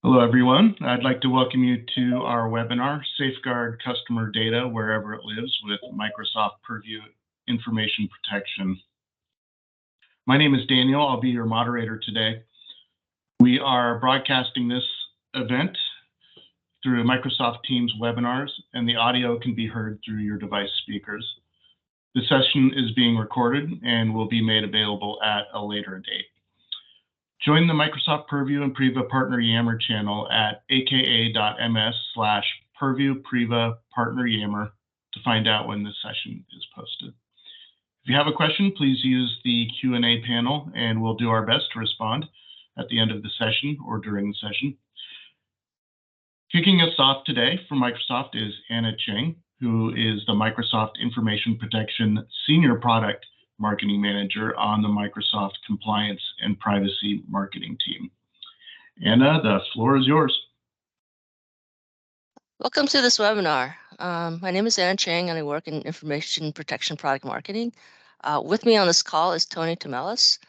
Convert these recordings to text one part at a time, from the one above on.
Hello, everyone. I'd like to welcome you to our webinar, Safeguard Customer Data Wherever It Lives with Microsoft Purview Information Protection. My name is Daniel. I'll be your moderator today. We are broadcasting this event through Microsoft Teams webinars, and the audio can be heard through your device speakers. The session is being recorded and will be made available at a later date. Join the Microsoft Purview and Priva Partner Yammer channel at aka.ms/Purview Priva Partner Yammer to find out when this session is posted. If you have a question, please use the Q&A panel and we'll do our best to respond at the end of the session or during the session. Kicking us off today from Microsoft is Anna Cheng, who is the Microsoft Information Protection Senior Product Marketing Manager on the Microsoft Compliance and Privacy Marketing team. Anna, the floor is yours. Welcome to this webinar. My name is Anna Cheng and I work in Information Protection Product Marketing. With me on this call is Tony Tamelis.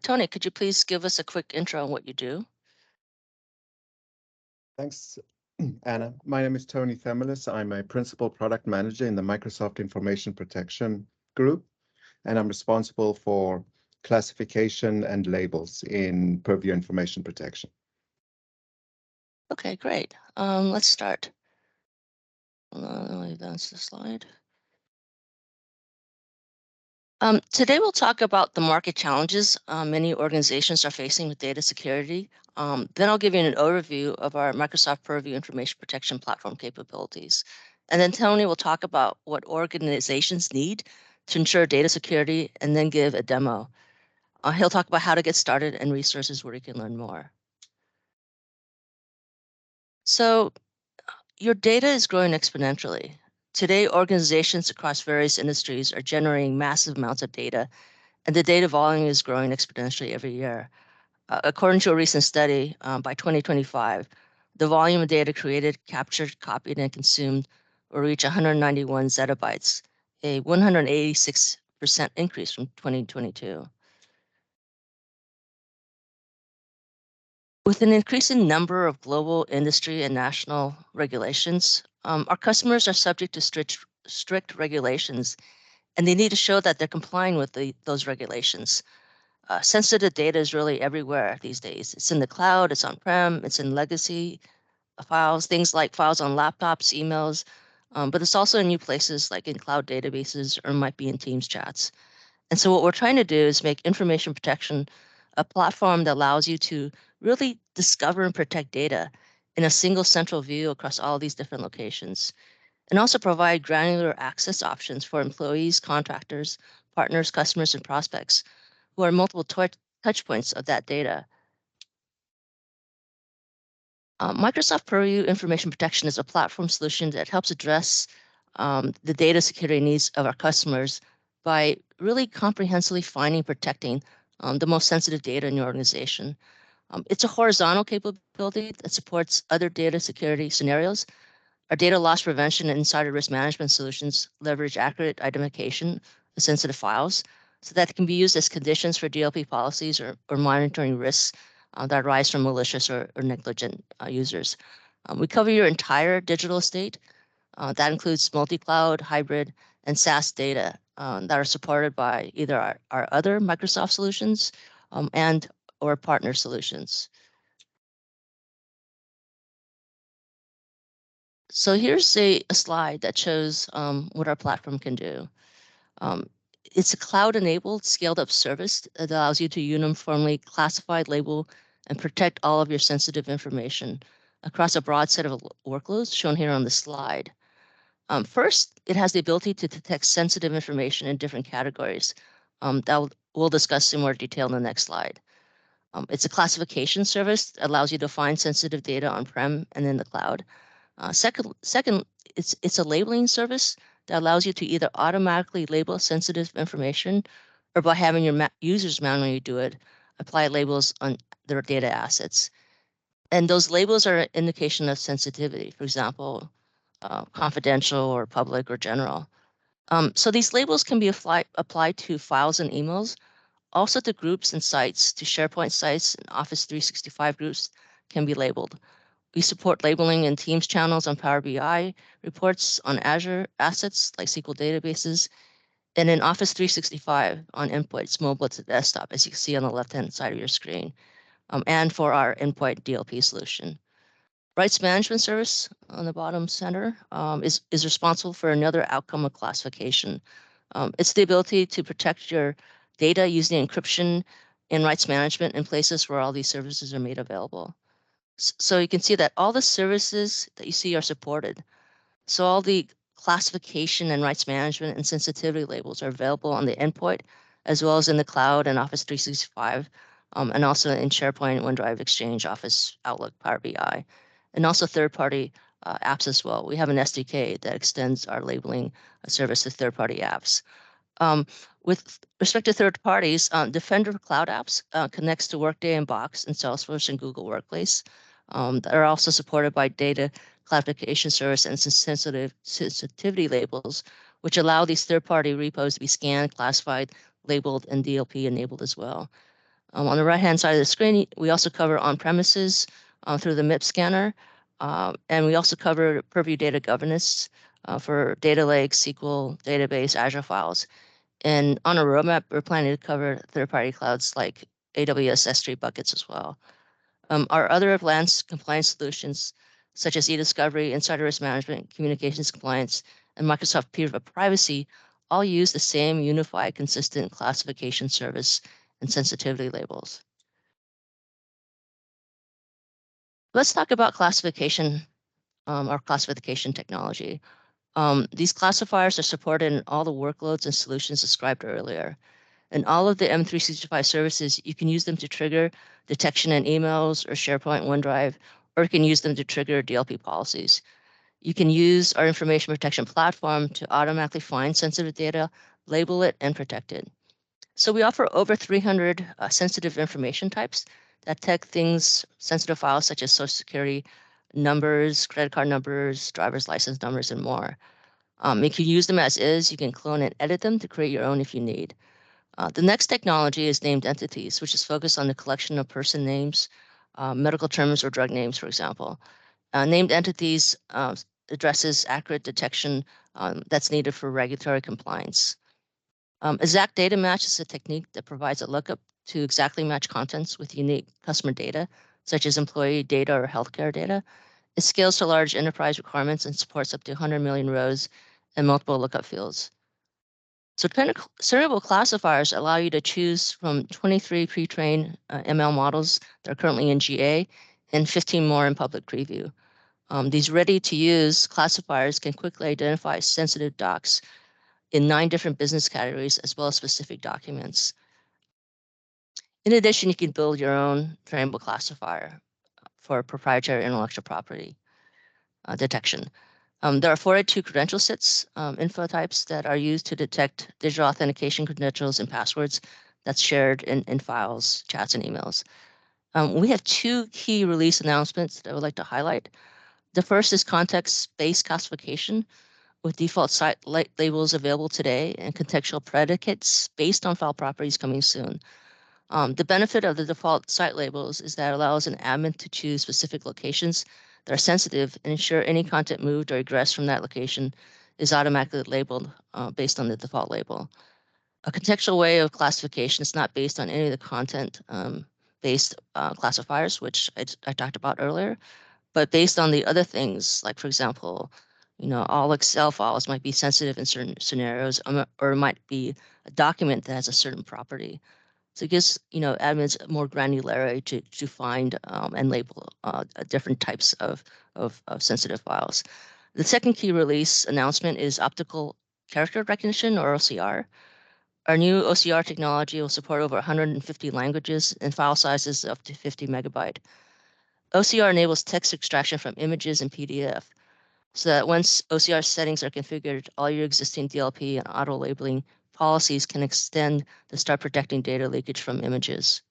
Tony, could you please give us a quick intro on what you do? Thanks, Anna. My name is Tony Tamelis. I'm a Principal Product Manager in the Microsoft Information Protection Group, and I'm responsible for classification and labels in Purview Information Protection. Okay, great. Let's start. Let me advance the slide. Today we'll talk about the market challenges many organizations are facing with data security. Then I'll give you an overview of our Microsoft Purview Information Protection Platform capabilities. And then Tony will talk about what organizations need to ensure data security and then give a demo. He'll talk about how to get started and resources where you can learn more. So your data is growing exponentially. Today, organizations across various industries are generating massive amounts of data, and the data volume is growing exponentially every year. According to a recent study, by 2025, the volume of data created, captured, copied, and consumed will reach 191 zettabytes, a 186% increase from 2022. With an increasing number of global industry and national regulations, our customers are subject to strict regulations, and they need to show that they're complying with those regulations. Sensitive data is really everywhere these days. It's in the cloud, it's on-prem, it's in legacy files, things like files on laptops, emails, but it's also in new places like in cloud databases or might be in Teams chats. And so what we're trying to do is make information protection a platform that allows you to really discover and protect data in a single central view across all these different locations, and also provide granular access options for employees, contractors, partners, customers, and prospects who are multiple touch points of that data. Microsoft Purview Information Protection is a platform solution that helps address the data security needs of our customers by really comprehensively finding and protecting the most sensitive data in your organization. It's a horizontal capability that supports other data security scenarios. Our data loss prevention and insider risk management solutions leverage accurate identification of sensitive files so that it can be used as conditions for DLP policies or monitoring risks that arise from malicious or negligent users. We cover your entire digital estate. That includes multi-cloud, hybrid, and SaaS data that are supported by either our other Microsoft solutions and or partner solutions. So here's a slide that shows what our platform can do. It's a cloud-enabled, scaled-up service that allows you to uniformly classify, label, and protect all of your sensitive information across a broad set of workloads shown here on the slide. First, it has the ability to detect sensitive information in different categories. We'll discuss in more detail in the next slide. It's a classification service that allows you to find sensitive data on-prem and in the cloud. Second, it's a labeling service that allows you to either automatically label sensitive information or by having your users manually do it, apply labels on their data assets. And those labels are an indication of sensitivity, for example, confidential or public or general. So these labels can be applied to files and emails, also to groups and sites, to SharePoint sites and Office 365 groups can be labeled. We support labeling in Teams channels on Power BI, reports on Azure assets like SQL databases, and in Office 365 on endpoints, mobile to desktop, as you can see on the left-hand side of your screen, and for our endpoint DLP solution. Rights management service on the bottom center is responsible for another outcome of classification. It's the ability to protect your data using encryption and rights management in places where all these services are made available. So you can see that all the services that you see are supported. So all the classification and rights management and sensitivity labels are available on the endpoint, as well as in the cloud and Office 365, and also in SharePoint, OneDrive, Exchange, Office, Outlook, Power BI, and also third-party apps as well. We have an SDK that extends our labeling service to third-party apps. With respect to third parties, Defender for Cloud Apps connects to Workday and Box and Salesforce and Google Workplace. That are also supported by data classification service and sensitivity labels, which allow these third-party repos to be scanned, classified, labeled, and DLP enabled as well. On the right-hand side of the screen, we also cover on-premises through the MIP scanner, and we also cover Purview Data Governance for data lakes, SQL, database, Azure files. And on a roadmap, we're planning to cover third-party clouds like AWS S3 buckets as well. Our other advanced compliance solutions, such as e-discovery, insider risk management, communications compliance, and Microsoft Privacy, all use the same unified, consistent classification service and sensitivity labels. Let's talk about classification, our classification technology. These classifiers are supported in all the workloads and solutions described earlier. And all of the M365 services, you can use them to trigger detection in emails or SharePoint, OneDrive, or you can use them to trigger DLP policies. You can use our information protection platform to automatically find sensitive data, label it, and protect it. So we offer over 300 sensitive information types that detect things, sensitive files such as Social Security numbers, credit card numbers, driver's license numbers, and more. You can use them as is. You can clone and edit them to create your own if you need. The next technology is named entities, which is focused on the collection of person names, medical terms, or drug names, for example. Named entities addresses accurate detection that's needed for regulatory compliance. Exact data match is a technique that provides a lookup to exactly match contents with unique customer data, such as employee data or healthcare data. It scales to large enterprise requirements and supports up to 100 million rows and multiple lookup fields. So trainable classifiers allow you to choose from 23 pre-trained ML models that are currently in GA and 15 more in public preview. These ready-to-use classifiers can quickly identify sensitive docs in 9 different business categories, as well as specific documents. In addition, you can build your own trainable classifier for proprietary intellectual property detection. There are 42 credential sets, info types that are used to detect digital authentication credentials and passwords that's shared in files, chats, and emails. We have 2 key release announcements that I would like to highlight. The first is context-based classification with default site labels available today and contextual predicates based on file properties coming soon. The benefit of the default site labels is that it allows an admin to choose specific locations that are sensitive and ensure any content moved or egressed from that location is automatically labeled based on the default label. A contextual way of classification is not based on any of the content-based classifiers, which I talked about earlier, but based on the other things, like, for example, all Excel files might be sensitive in certain scenarios, or it might be a document that has a certain property. So it gives admins more granularity to find and label different types of sensitive files. The second key release announcement is optical character recognition, or OCR. Our new OCR technology will support over 150 languages and file sizes up to 50 megabyte. OCR enables text extraction from images and PDF, so that once OCR settings are configured, all your existing DLP and auto labeling policies can extend to start protecting data leakage from images.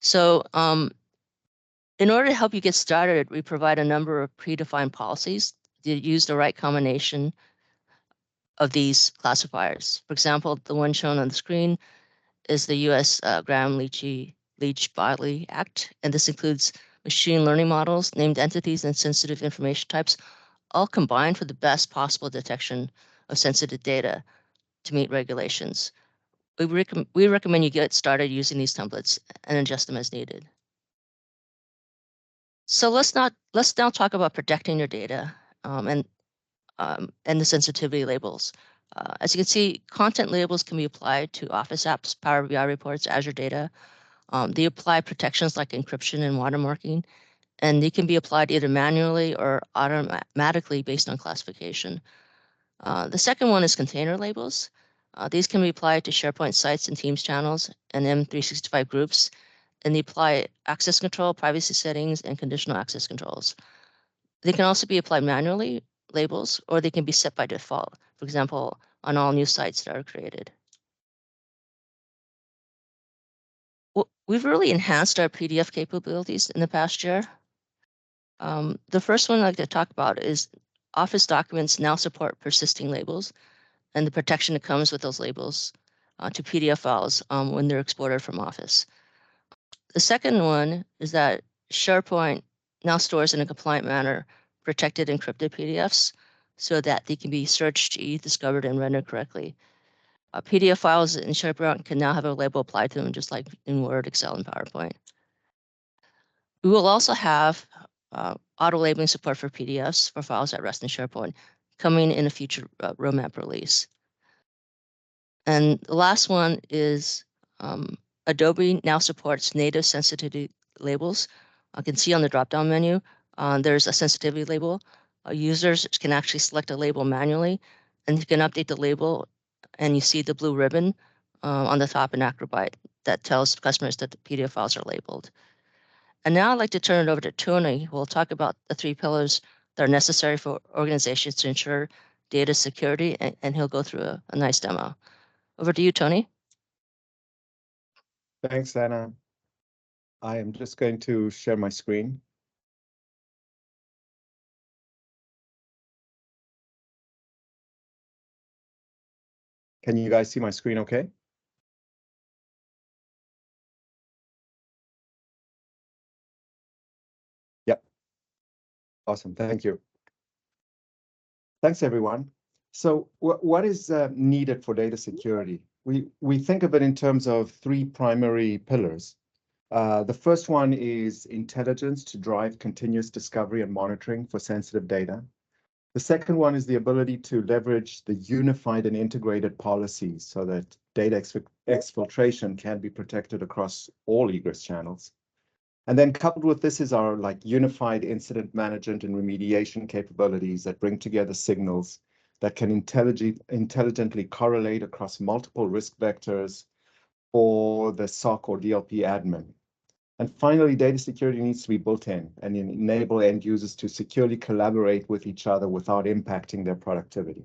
So in order to help you get started, we provide a number of predefined policies to use the right combination of these classifiers. For example, the one shown on the screen is the U.S. Gramm-Leach-Bliley Act, and this includes machine learning models, named entities, and sensitive information types, all combined for the best possible detection of sensitive data to meet regulations. We recommend you get started using these templates and adjust them as needed. So let's now talk about protecting your data and the sensitivity labels. As you can see, content labels can be applied to Office apps, Power BI reports, Azure data. They apply protections like encryption and watermarking, and they can be applied either manually or automatically based on classification. The second one is container labels. These can be applied to SharePoint sites and Teams channels and M365 groups, and they apply access control, privacy settings, and conditional access controls. They can also be applied manually, labels, or they can be set by default, for example, on all new sites that are created. Well, we've really enhanced our PDF capabilities in the past year. The first one I'd like to talk about is Office documents now support persisting labels and the protection that comes with those labels to PDF files when they're exported from Office. The second one is that SharePoint now stores in a compliant manner protected encrypted PDFs so that they can be searched, discovered, and rendered correctly. PDF files in SharePoint can now have a label applied to them, just like in Word, Excel, and PowerPoint. We will also have auto labeling support for PDFs for files that rest in SharePoint coming in a future roadmap release. And the last one is Adobe now supports native sensitivity labels. You can see on the drop-down menu, there's a sensitivity label. Users can actually select a label manually, and you can update the label, and you see the blue ribbon on the top in Acrobyte that tells customers that the PDF files are labeled. And now I'd like to turn it over to Tony, who will talk about the 3 pillars that are necessary for organizations to ensure data security, and he'll go through a nice demo. Over to you, Tony. Thanks, Anna. I am just going to share my screen. Can you guys see my screen okay? Yep. Awesome, thank you. Thanks, everyone. So what is needed for data security? We think of it in terms of 3 primary pillars. The first one is intelligence to drive continuous discovery and monitoring for sensitive data. The second one is the ability to leverage the unified and integrated policies so that data exfiltration can be protected across all egress channels. And then coupled with this is our unified incident management and remediation capabilities that bring together signals that can intelligently correlate across multiple risk vectors for the SOC or DLP admin. And finally, data security needs to be built in and enable end users to securely collaborate with each other without impacting their productivity.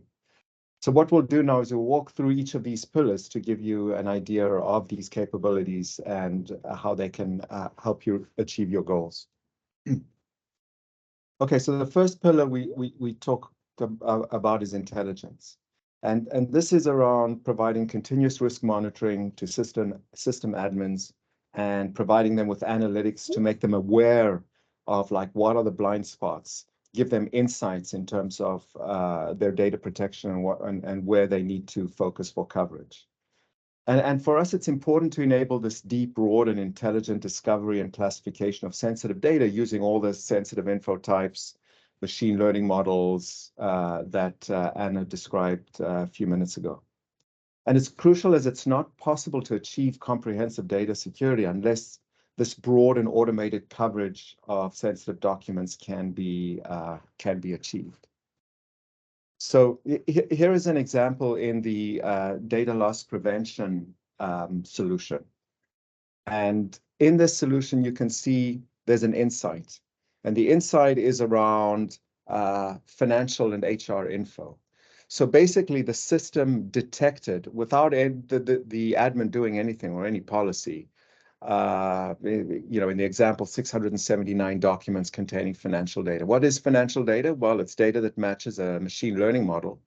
So what we'll do now is we'll walk through each of these pillars to give you an idea of these capabilities and how they can help you achieve your goals. Okay, so the first pillar we talk about is intelligence. And this is around providing continuous risk monitoring to system admins and providing them with analytics to make them aware of what are the blind spots, give them insights in terms of their data protection and where they need to focus for coverage. And for us, it's important to enable this deep, broad, and intelligent discovery and classification of sensitive data using all the sensitive info types, machine learning models that Anna described a few minutes ago. And it's crucial as it's not possible to achieve comprehensive data security unless this broad and automated coverage of sensitive documents can be achieved. So here is an example in the data loss prevention solution. And in this solution, you can see there's an insight. And the insight is around financial and HR info. So basically, the system detected, without the admin doing anything or any policy, in the example, 679 documents containing financial data. What is financial data? Well, it's data that matches a machine learning model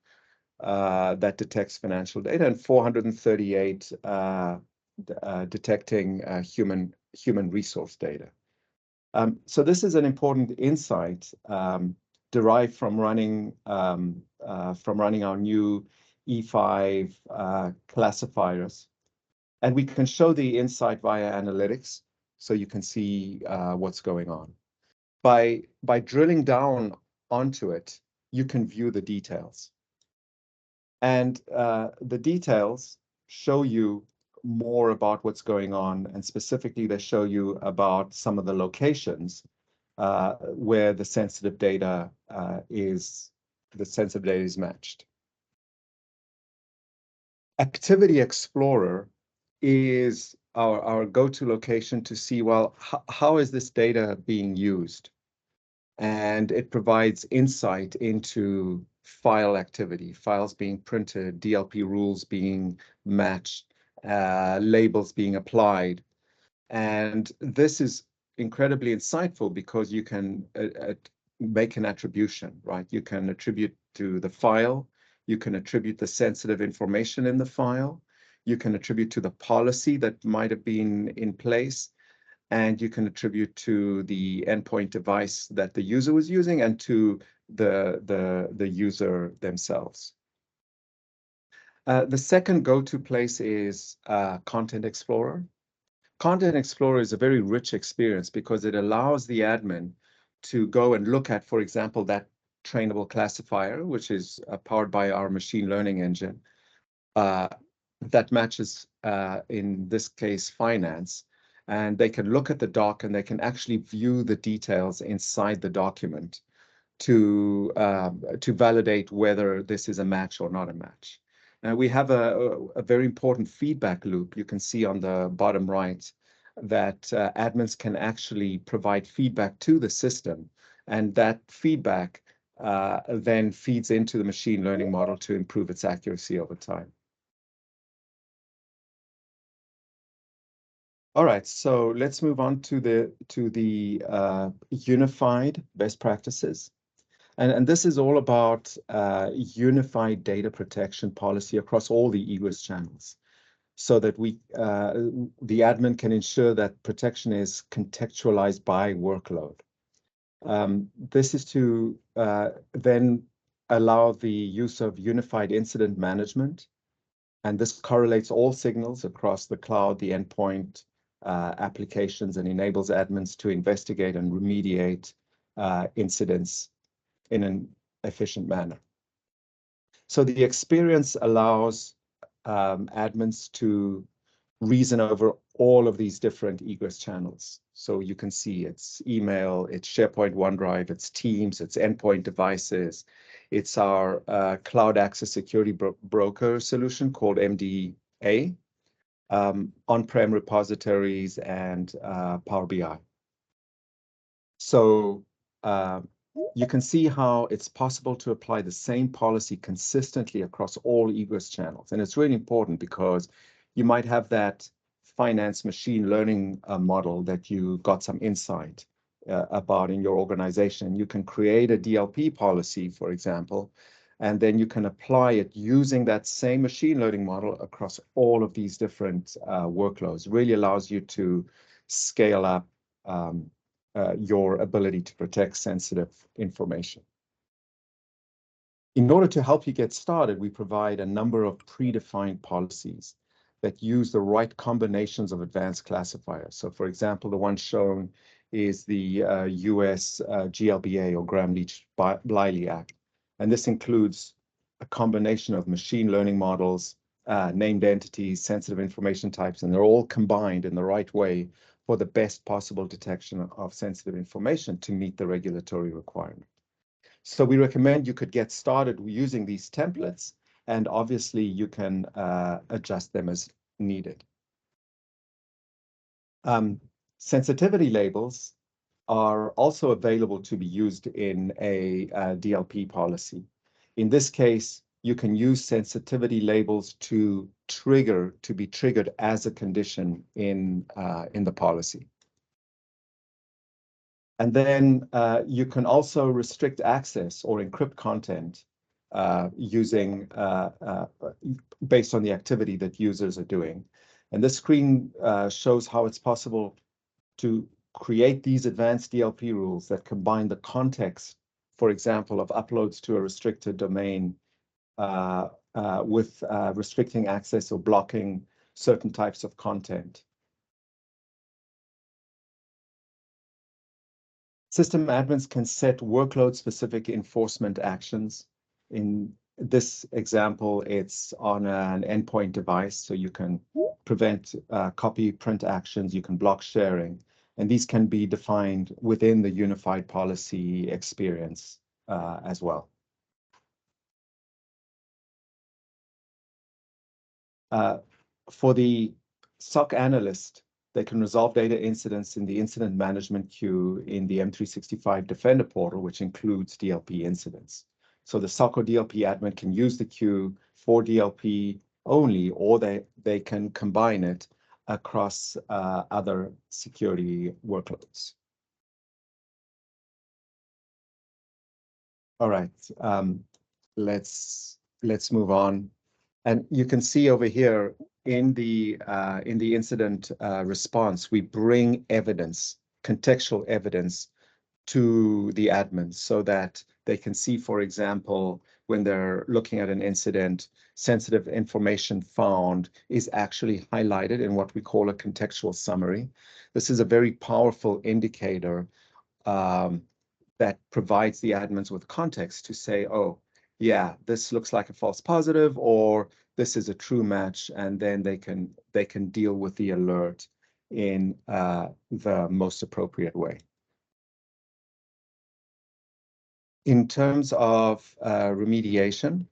that detects financial data, and 438 detecting human resource data. So this is an important insight derived from running our new E5 classifiers. And we can show the insight via analytics, so you can see what's going on. By drilling down onto it, you can view the details. And the details show you more about what's going on, and specifically, they show you about some of the locations where the sensitive data is matched. Activity Explorer is our go-to location to see, well, how is this data being used? And it provides insight into file activity, files being printed, DLP rules being matched, labels being applied. And this is incredibly insightful because you can make an attribution, right? You can attribute to the file, you can attribute the sensitive information in the file, you can attribute to the policy that might have been in place, and you can attribute to the endpoint device that the user was using and to the user themselves. The second go-to place is Content Explorer. Content Explorer is a very rich experience because it allows the admin to go and look at, for example, that trainable classifier, which is powered by our machine learning engine, that matches, in this case, finance. And they can look at the doc and they can actually view the details inside the document to validate whether this is a match or not a match. Now we have a very important feedback loop. You can see on the bottom right that admins can actually provide feedback to the system, and that feedback then feeds into the machine learning model to improve its accuracy over time. All right, so let's move on to the unified best practices. And this is all about unified data protection policy across all the egress channels, so that the admin can ensure that protection is contextualized by workload. This is to then allow the use of unified incident management, and this correlates all signals across the cloud, the endpoint, applications, and enables admins to investigate and remediate incidents in an efficient manner. So the experience allows admins to reason over all of these different egress channels. So you can see it's email, it's SharePoint, OneDrive, it's Teams, it's endpoint devices, it's our cloud access security broker solution called MDA, on-prem repositories, and Power BI. So you can see how it's possible to apply the same policy consistently across all egress channels. And it's really important because you might have that finance machine learning model that you got some insight about in your organization. You can create a DLP policy, for example, and then you can apply it using that same machine learning model across all of these different workloads. It really allows you to scale up your ability to protect sensitive information. In order to help you get started, we provide a number of predefined policies that use the right combinations of advanced classifiers. So for example, the one shown is the US GLBA, or Gramm-Leach-Bliley Act. And this includes a combination of machine learning models, named entities, sensitive information types, and they're all combined in the right way for the best possible detection of sensitive information to meet the regulatory requirement. So we recommend you could get started using these templates, and obviously you can adjust them as needed. Sensitivity labels are also available to be used in a DLP policy. In this case, you can use sensitivity labels to be triggered as a condition in the policy. And then you can also restrict access or encrypt content using based on the activity that users are doing. And this screen shows how it's possible to create these advanced DLP rules that combine the context, for example, of uploads to a restricted domain with restricting access or blocking certain types of content. System admins can set workload-specific enforcement actions. In this example, it's on an endpoint device, so you can prevent copy print actions, you can block sharing, and these can be defined within the unified policy experience as well. For the SOC analyst, they can resolve data incidents in the incident management queue in the M365 Defender portal, which includes DLP incidents. So the SOC or DLP admin can use the queue for DLP only, or they can combine it across other security workloads. All right, let's move on. And you can see over here in the incident response, we bring evidence, contextual evidence, to the admins so that they can see, for example, when they're looking at an incident, sensitive information found is actually highlighted in what we call a contextual summary. This is a very powerful indicator that provides the admins with context to say, oh, yeah, this looks like a false positive, or this is a true match, and then they can deal with the alert in the most appropriate way. In terms of remediation,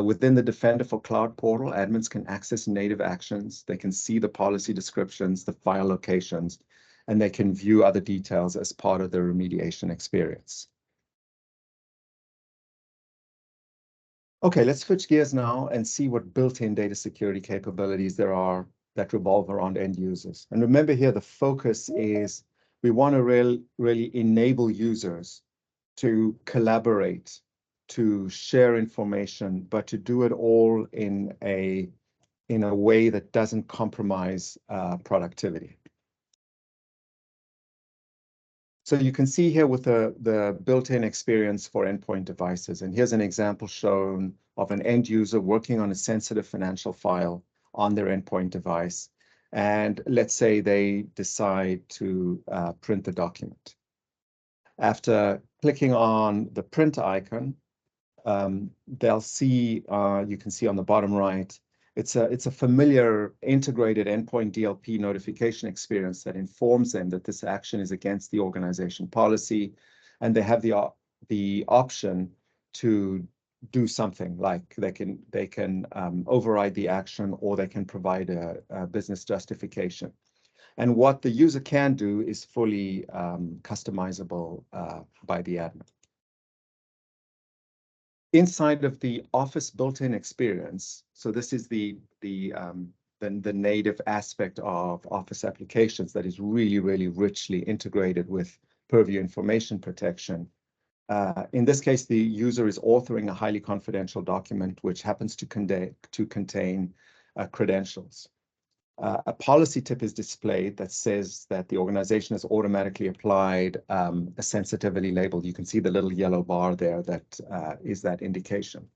within the Defender for Cloud portal, admins can access native actions. They can see the policy descriptions, the file locations, and they can view other details as part of the remediation experience. Okay, let's switch gears now and see what built-in data security capabilities there are that revolve around end users. And remember here, the focus is we want to really enable users to collaborate, to share information, but to do it all in a way that doesn't compromise productivity. So you can see here with the built-in experience for endpoint devices. And here's an example shown of an end user working on a sensitive financial file on their endpoint device. And let's say they decide to print the document. After clicking on the print icon, they'll see, you can see on the bottom right, it's a familiar integrated endpoint DLP notification experience that informs them that this action is against the organization policy, and they have the option to do something, like they can override the action, or they can provide a business justification. And what the user can do is fully customizable by the admin. Inside of the Office built-in experience, so this is the native aspect of Office applications that is really richly integrated with Purview information protection. In this case, the user is authoring a highly confidential document which happens to contain credentials. A policy tip is displayed that says that the organization has automatically applied a sensitivity label. You can see the little yellow bar there that is that indication.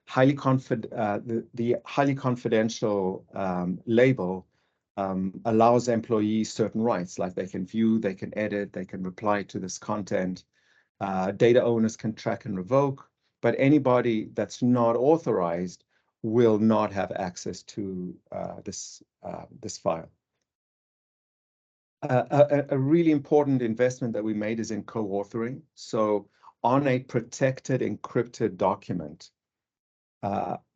The highly confidential label allows employees certain rights, like they can view, they can edit, they can reply to this content. Data owners can track and revoke, but anybody that's not authorized will not have access to this file. A really important investment that we made is in co-authoring. So on a protected, encrypted document,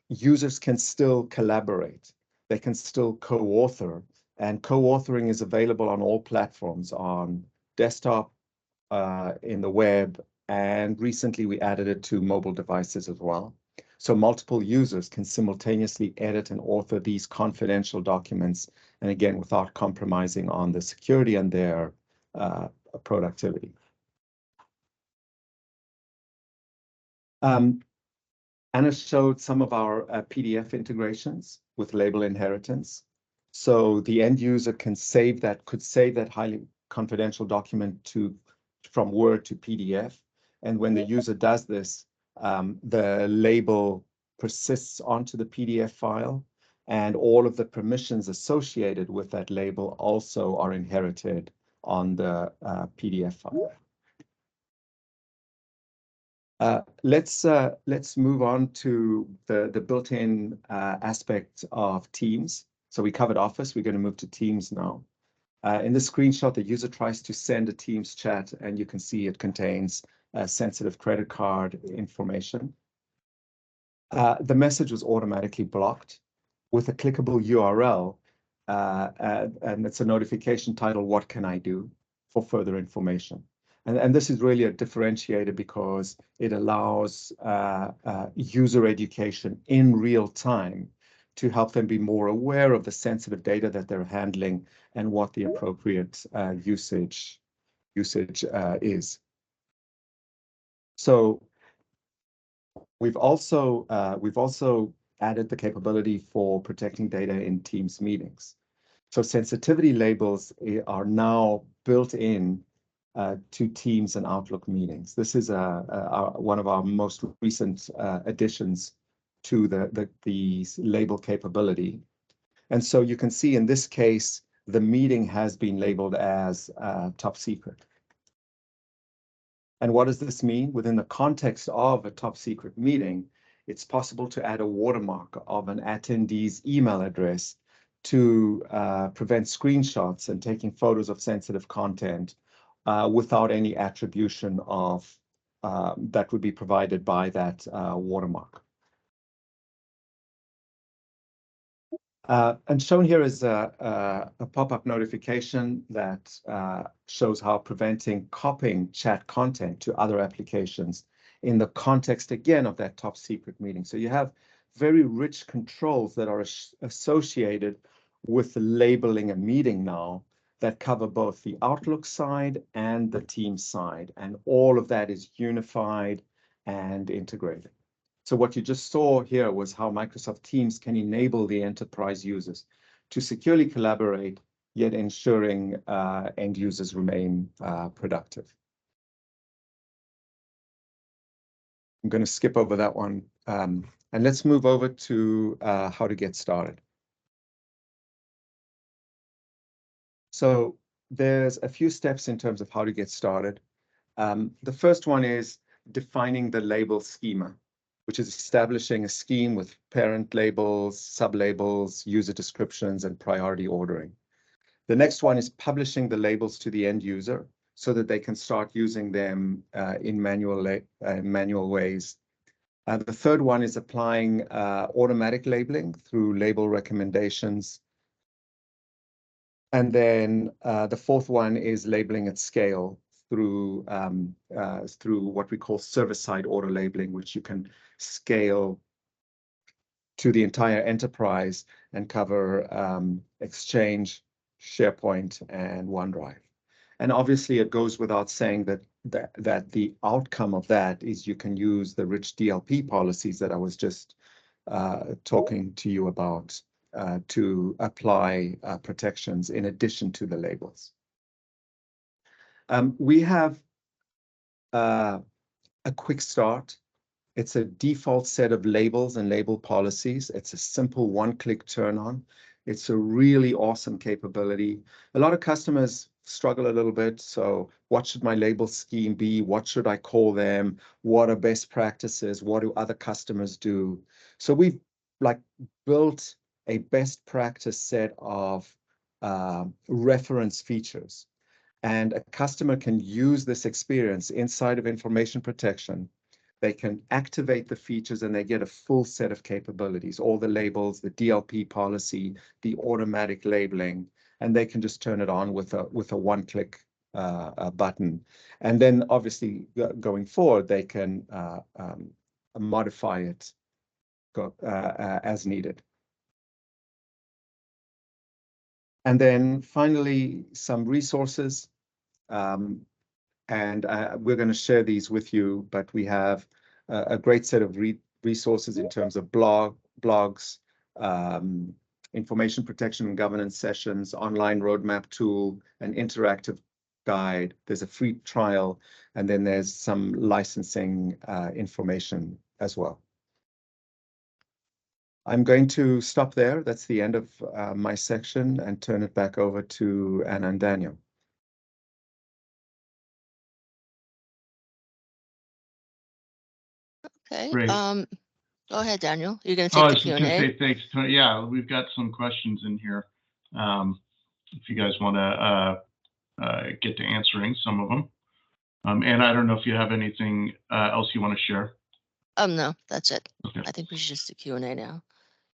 users can still collaborate. They can still co-author, and co-authoring is available on all platforms, on desktop, in the web, and recently we added it to mobile devices as well. So multiple users can simultaneously edit and author these confidential documents, and again, without compromising on the security and their productivity. Anna showed some of our PDF integrations with label inheritance. So the end user could save that highly confidential document from Word to PDF. And when the user does this, the label persists onto the PDF file, and all of the permissions associated with that label also are inherited on the PDF file. Let's move on to the built-in aspect of Teams. So we covered Office. We're going to move to Teams now. In this screenshot, the user tries to send a Teams chat, and you can see it contains sensitive credit card information. The message was automatically blocked with a clickable URL, and it's a notification titled, "What can I do?" for further information. And this is really a differentiator because it allows user education in real time to help them be more aware of the sensitive data that they're handling and what the appropriate usage is. So we've also added the capability for protecting data in Teams meetings. So sensitivity labels are now built in to Teams and Outlook meetings. This is one of our most recent additions to the label capability. And so you can see in this case, the meeting has been labeled as top secret. And what does this mean? Within the context of a top secret meeting, it's possible to add a watermark of an attendee's email address to prevent screenshots and taking photos of sensitive content without any attribution of that would be provided by that watermark. And shown here is a pop-up notification that shows how preventing copying chat content to other applications in the context, again, of that top secret meeting. So you have very rich controls that are associated with labeling a meeting now that cover both the Outlook side and the Teams side, and all of that is unified and integrated. So what you just saw here was how Microsoft Teams can enable the enterprise users to securely collaborate, yet ensuring end users remain productive. I'm going to skip over that one, and let's move over to how to get started. So there's a few steps in terms of how to get started. The first one is defining the label schema, which is establishing a scheme with parent labels, sub-labels, user descriptions, and priority ordering. The next one is publishing the labels to the end user so that they can start using them in manual ways. The third one is applying automatic labeling through label recommendations. And then the fourth one is labeling at scale through what we call server-side auto labeling, which you can scale to the entire enterprise and cover Exchange, SharePoint, and OneDrive. And obviously, it goes without saying that the outcome of that is you can use the rich DLP policies that I was just talking to you about to apply protections in addition to the labels. We have a quick start. It's a default set of labels and label policies. It's a simple one-click turn on. It's a really awesome capability. A lot of customers struggle a little bit. So what should my label scheme be? What should I call them? What are best practices? What do other customers do? So we've like built a best practice set of reference features. And a customer can use this experience inside of information protection. They can activate the features and they get a full set of capabilities, all the labels, the DLP policy, the automatic labeling, and they can just turn it on with a one-click button. And then obviously going forward, they can modify it as needed. And then finally, some resources. And we're going to share these with you, but we have a great set of resources in terms of blogs, information protection and governance sessions, online roadmap tool, an interactive guide. There's a free trial, and then there's some licensing information as well. I'm going to stop there. That's the end of my section, and turn it back over to Anna and Daniel. Okay. Great. Go ahead, Daniel. You're going to Oh, I take was the just going to Q&A. say thanks, Tony. Yeah, we've got some questions in here. If you guys want to get to answering some of them. And I don't know if you have anything else you want to share. No, that's it. Okay. I think we should just do Q&A now.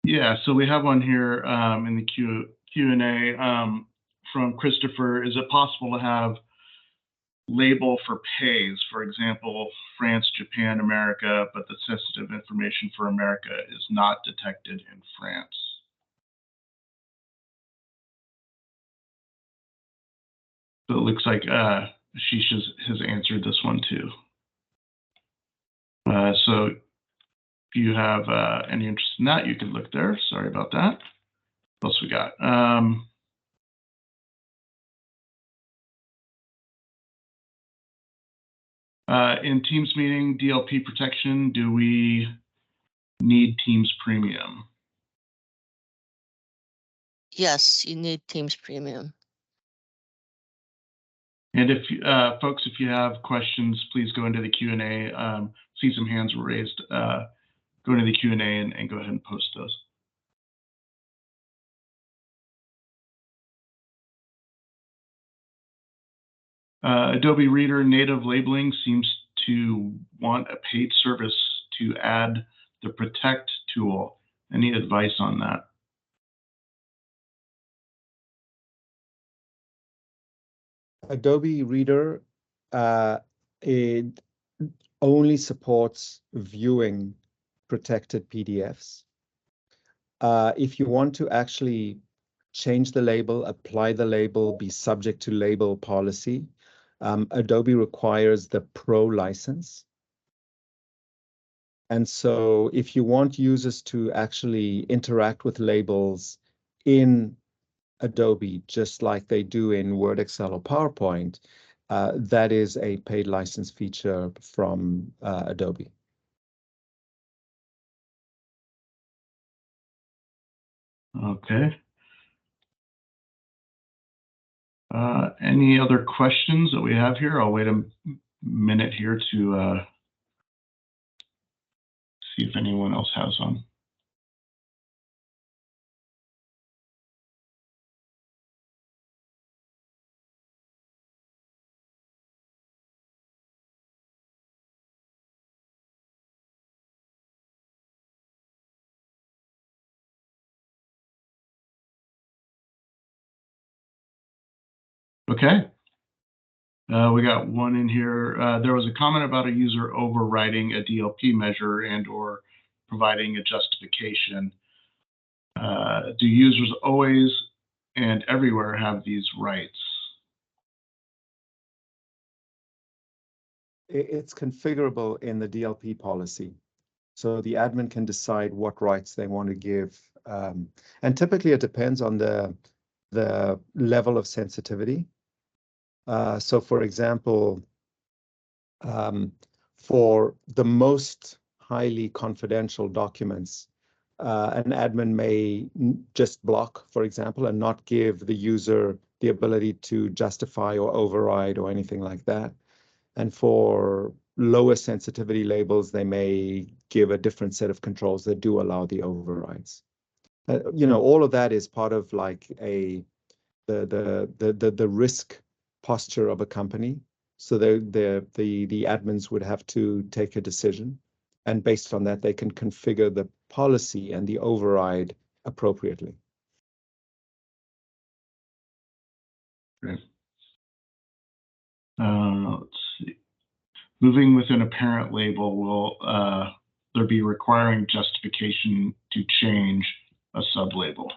Yeah, so we have one here in the Q&A from Christopher. Is it possible to have label for pays, for example, France, Japan, America, but the sensitive information for America is not detected in France? So it looks like Ashish has answered this one too. So if you have any interest in that, you can look there. Sorry about that. What else we got? In Teams meeting, DLP protection, do we need Teams Premium? Yes, you need Teams Premium. And if folks, if you have questions, please go into the Q&A. See some hands were raised. Go into the Q&A and go ahead and post those. Adobe Reader native labeling seems to want a paid service to add the Protect tool. Any advice on that? Adobe Reader, it only supports viewing protected PDFs. If you want to actually change the label, apply the label, be subject to label policy, Adobe requires the Pro license. And so if you want users to actually interact with labels in Adobe, just like they do in Word, Excel, or PowerPoint, that is a paid license feature from Adobe. Okay. Any other questions that we have here? I'll wait a minute here to see if anyone else has one. Okay. We got one in here. There was a comment about a user overriding a DLP measure and or providing a justification. Do users always and everywhere have these rights? It's configurable in the DLP policy. So the admin can decide what rights they want to give. And typically it depends on the level of sensitivity. So for example, for the most highly confidential documents, an admin may just block, for example, and not give the user the ability to justify or override or anything like that. And for lower sensitivity labels, they may give a different set of controls that do allow the overrides. All of that is part of like the risk posture of a company. So the admins would have to take a decision, and based on that, they can configure the policy and the override appropriately. Okay. Let's see. Moving within a parent label, will there be requiring justification to change a sublabel?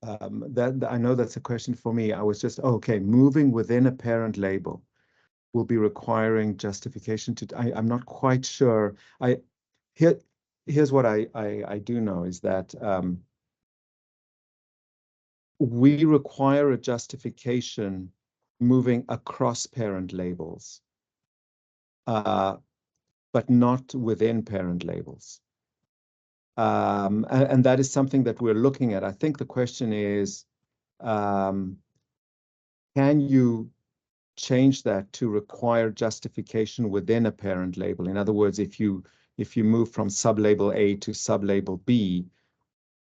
I know that's a question for me. I was just, okay, moving within a parent label will be requiring justification to, I'm not quite sure. Here's what I do know is that we require a justification moving across parent labels, but not within parent labels. And that is something that we're looking at. I think the question is, can you change that to require justification within a parent label? In other words, if you move from sublabel A to sublabel B,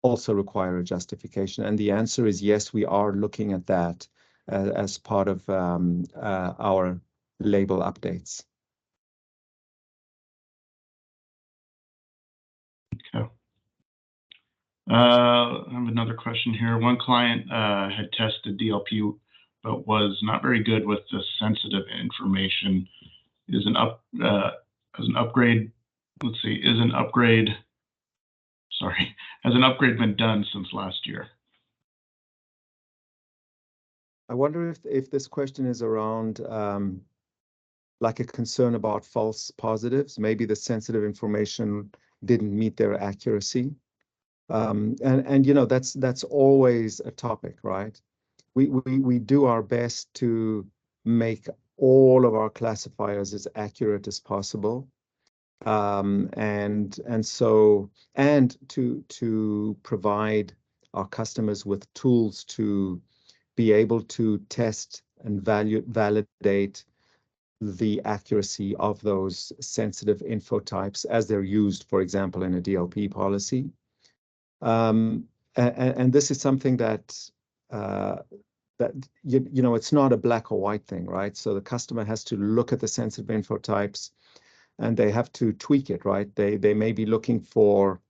also require a justification? And the answer is yes, we are looking at that as part of our label updates. Okay. I have another question here. One client had tested DLP, but was not very good with the sensitive information. Is an upgrade? Let's see. Has an upgrade been done since last year? I wonder if this question is around like a concern about false positives. Maybe the sensitive information didn't meet their accuracy. And that's always a topic, right? We do our best to make all of our classifiers as accurate as possible. And to provide our customers with tools to be able to test and validate the accuracy of those sensitive info types as they're used, for example, in a DLP policy. And this is something that it's not a black or white thing, right? So the customer has to look at the sensitive info types and they have to tweak it, right? They may be looking for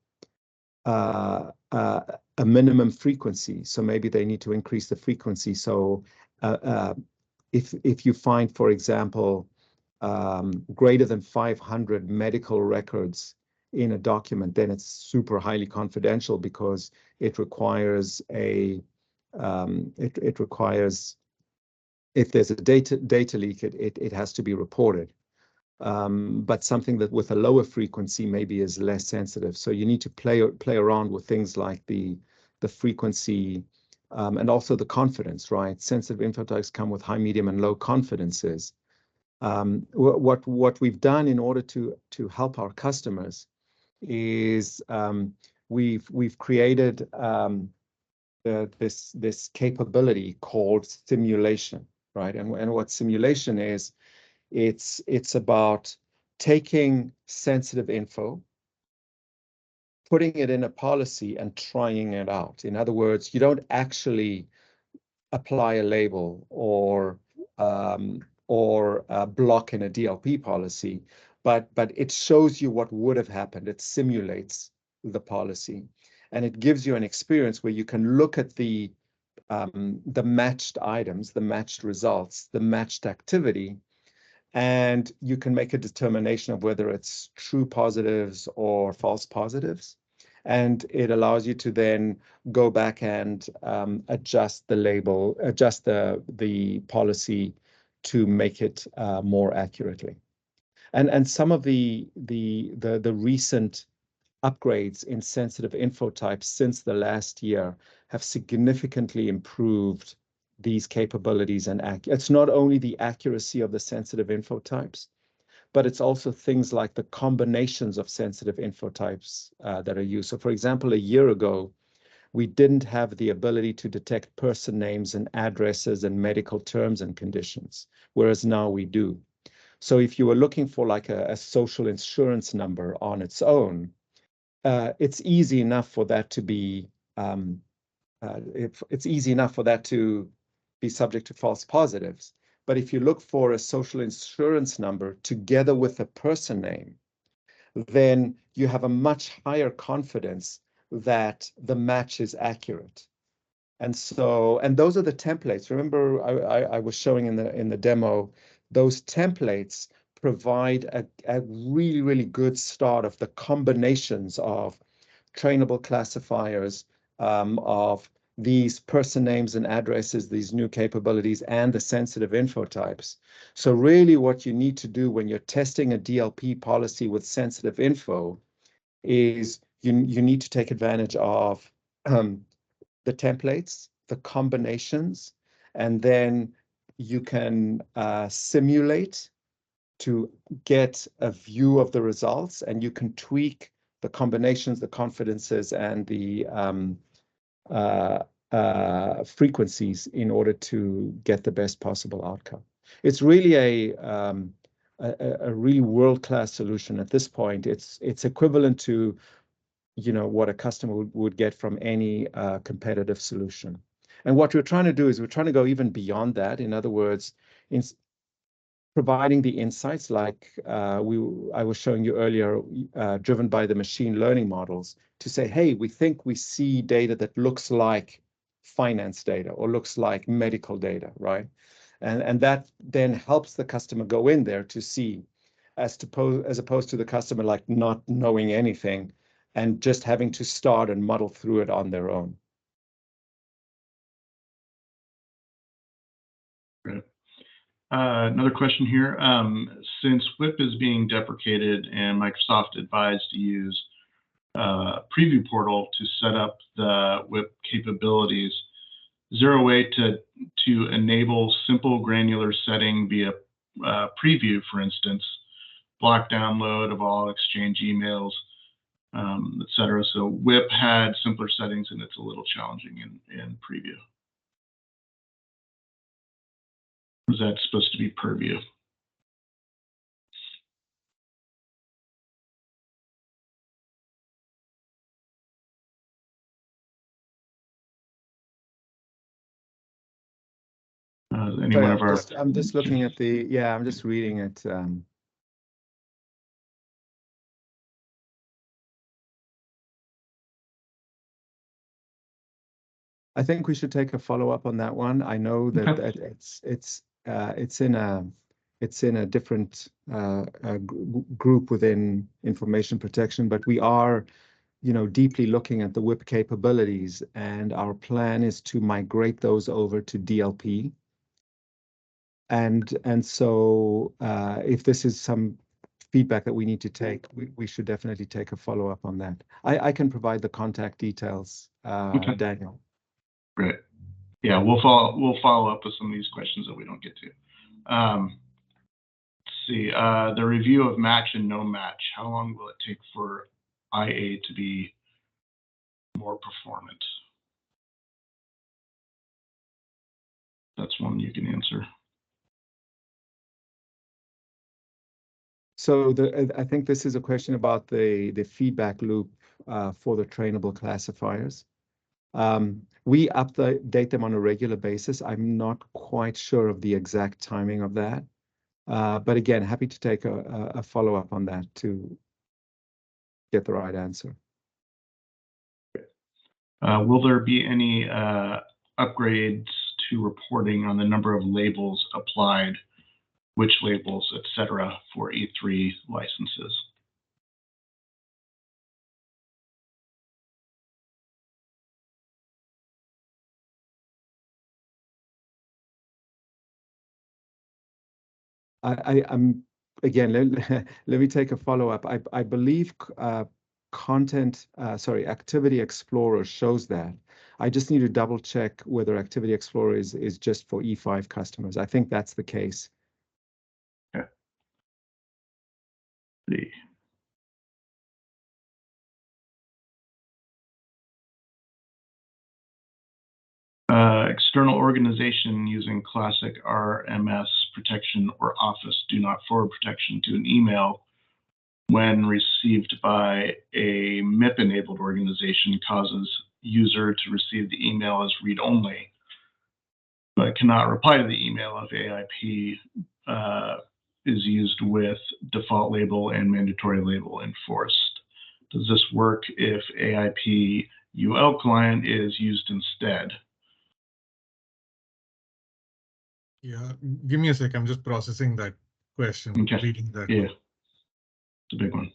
a minimum frequency, so maybe they need to increase the frequency. So if you find, for example, greater than 500 medical records in a document, then it's super highly confidential because it requires if there's a data leak, it has to be reported. But something that with a lower frequency maybe is less sensitive. So you need to play around with things like the frequency and also the confidence, right? Sensitive info types come with high, medium, and low confidences. What we've done in order to help our customers is we've created this capability called simulation, right? And what simulation is, it's about taking sensitive info, putting it in a policy and trying it out. In other words, you don't actually apply a label or a block in a DLP policy, but it shows you what would have happened. It simulates the policy, and it gives you an experience where you can look at the matched items, the matched results, the matched activity, and you can make a determination of whether it's true positives or false positives. And it allows you to then go back and adjust the label, adjust the policy to make it more accurately. And some of the recent upgrades in sensitive info types since the last year have significantly improved these capabilities. And it's not only the accuracy of the sensitive info types, but it's also things like the combinations of sensitive info types that are used. So for example, a year ago, we didn't have the ability to detect person names and addresses and medical terms and conditions, whereas now we do. So if you were looking for like a social insurance number on its own, it's easy enough for that to be it's easy enough for that to be subject to false positives. But if you look for a social insurance number together with a person name, then you have a much higher confidence that the match is accurate. And so, and those are the templates. Remember, I was showing in the demo, those templates provide a really, really good start of the combinations of trainable classifiers, of these person names and addresses, these new capabilities, and the sensitive info types. So really what you need to do when you're testing a DLP policy with sensitive info is you need to take advantage of the templates, the combinations, and then you can simulate to get a view of the results, and you can tweak the combinations, the confidences, and the frequencies in order to get the best possible outcome. It's really a really world-class solution at this point. It's equivalent to what a customer would get from any competitive solution. And what we're trying to do is we're trying to go even beyond that. In other words, in providing the insights like I was showing you earlier, driven by the machine learning models, to say, hey, we think we see data that looks like finance data or looks like medical data, right? And that then helps the customer go in there to see, as opposed to the customer like not knowing anything and just having to start and muddle through it on their own. Great. Another question here. Since WIP is being deprecated and Microsoft advised to use Preview Portal to set up the WIP capabilities, is there a way to enable simple granular setting via Preview, for instance, block download of all Exchange emails, etc.? So WIP had simpler settings, and it's a little challenging in Preview. Is that supposed to be Purview? Anyone Sorry, of our? I'm just looking at the, yeah, I'm just reading it. I think we should take a follow-up on that one. I know that, Okay. that it's in a different group within information protection, but we are, deeply looking at the WIP capabilities, and our plan is to migrate those over to DLP. And so if this is some feedback that we need to take, we should definitely take a follow-up on that. I can provide the contact details, Okay. Daniel. Great. Yeah, we'll follow up with some of these questions that we don't get to. Let's see. The review of match and no match. How long will it take for IA to be more performant? That's one you can answer. So I think this is a question about the feedback loop for the trainable classifiers. We update them on a regular basis. I'm not quite sure of the exact timing of that. But again, happy to take a follow-up on that to get the right answer. Will there be any upgrades to reporting on the number of labels applied, which labels, etc., for E3 licenses? I'm again, let me take a follow-up. I believe Activity Explorer shows that. I just need to double check whether Activity Explorer is just for E5 customers. I think that's the case. Okay. External organization using classic RMS protection or Office do not forward protection to an email when received by a MIP-enabled organization causes user to receive the email as read-only, but cannot reply to the email if AIP is used with default label and mandatory label enforced. Does this work if AIP UL client is used instead? Yeah, give me a sec. I'm just processing that question, Okay. reading that. Yeah, it's a big one.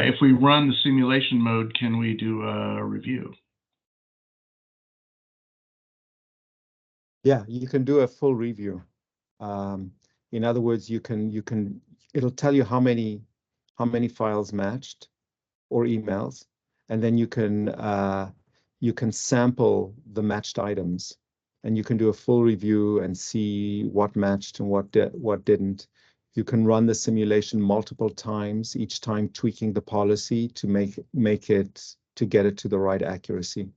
If we run the simulation mode, can we do a review? Yeah, you can do a full review. In other words, it'll tell you how many files matched or emails, and then you can sample the matched items, and you can do a full review and see what matched and what didn't. You can run the simulation multiple times, each time tweaking the policy to make it to get it to the right accuracy.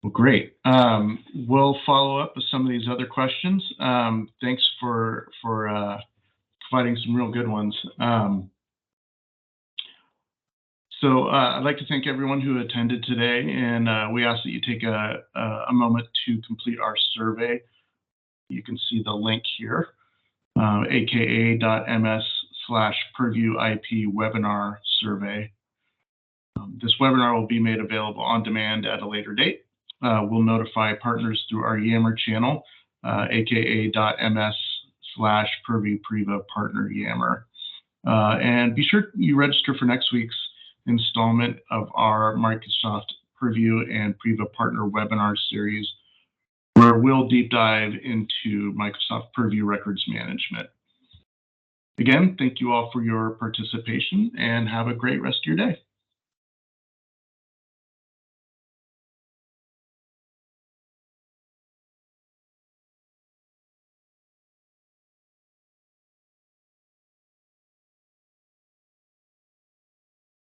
Well, great. We'll follow up with some of these other questions. Thanks for providing some real good ones. So I'd like to thank everyone who attended today, and we ask that you take a moment to complete our survey. You can see the link here, aka.ms/PurviewIP webinar survey. This webinar will be made available on demand at a later date. We'll notify partners through our Yammer channel, aka.ms/PurviewPriva partner Yammer. And be sure you register for next week's installment of our Microsoft Purview and Priva partner webinar series, where we'll deep dive into Microsoft Purview records management. Again, thank you all for your participation and have a great rest of your day.